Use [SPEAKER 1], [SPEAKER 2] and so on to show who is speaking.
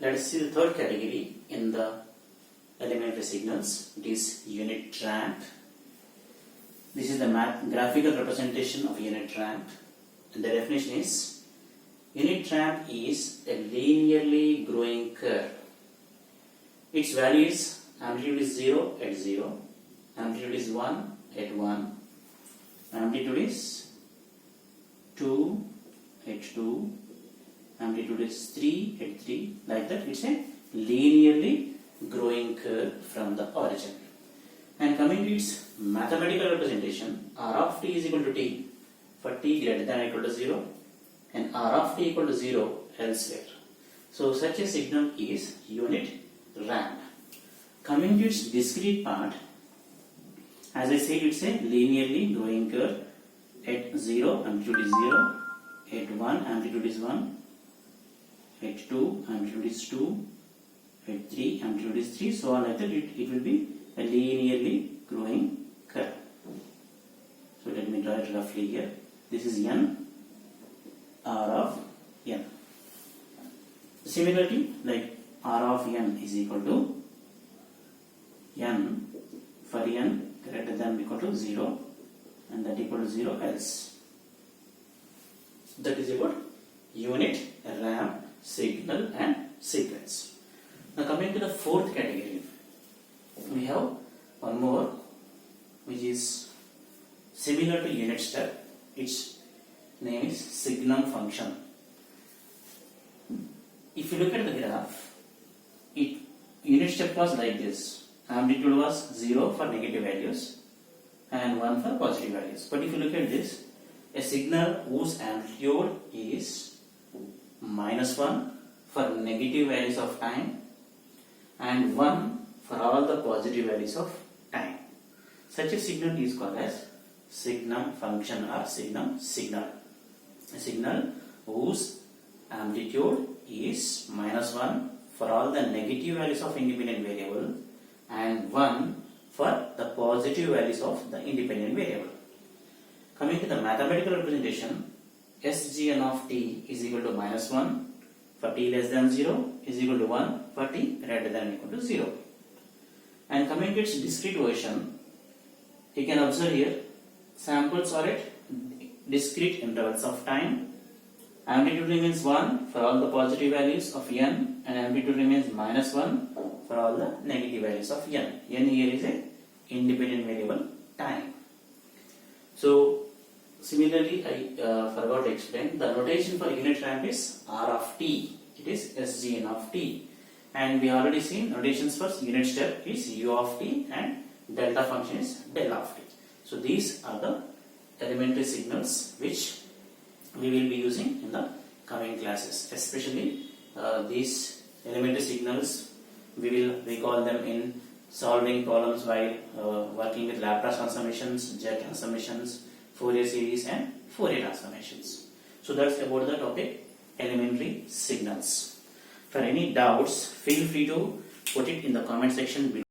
[SPEAKER 1] Let us see the third category in the elementary signals. It is unit ramp. This is the graphical representation of unit ramp. And the definition is unit ramp is a linearly growing curve. Its value is amplitude is 0 at 0, amplitude is 1 at 1, amplitude is 2 at 2, amplitude is 3 at 3. Like that, it's a linearly growing curve from the origin. And coming to its mathematical representation, r of t is equal to t for t greater than or equal to 0 and r of t equal to 0 elsewhere. So such a signal is unit ramp. Coming to its discrete part, as I said, it's a linearly growing curve. At 0, amplitude is 0, at 1, amplitude is 1, at 2, amplitude is 2, at 3, amplitude is 3, so on like that. It will be a linearly growing curve. So let me draw it roughly here. This is n, r of n. Similarly, like r of n is equal to n for n greater than or equal to 0 and that equal to 0 else. That is about unit ramp signal and sequence. Now coming to the fourth category, we have one more which is similar to unit step. Its name is signum function. If you look at the graph, unit step was like this. Amplitude was 0 for negative values and 1 for positive values. But if you look at this, a signal whose amplitude is -1 for negative values of time and 1 for all the positive values of time. Such a signal is called as signum function or signum signal. A signal whose amplitude is -1 for all the negative values of independent variable and 1 for the positive values of the independent variable. Coming to the mathematical representation, Sgn of t is equal to -1 for t less than 0 is equal to 1 for t greater than or equal to 0. And coming to its discrete version, you can observe here samples are at discrete intervals of time. Amplitude remains 1 for all the positive values of n and amplitude remains -1 for all the negative values of n. N here is a independent variable time. So similarly, I forgot to explain the notation for unit ramp is r of t. It is Sgn of t, and we already seen notations for unit step is u of t and delta function is del of t. So these are the elementary signals which we will be using in the coming classes. Especially these elementary signals, we will recall them in solving problems while working with Laplace transformations, jet transformations, Fourier series and Fourier transformations. So that's about the topic elementary signals. For any doubts, feel free to put it in the comment section below.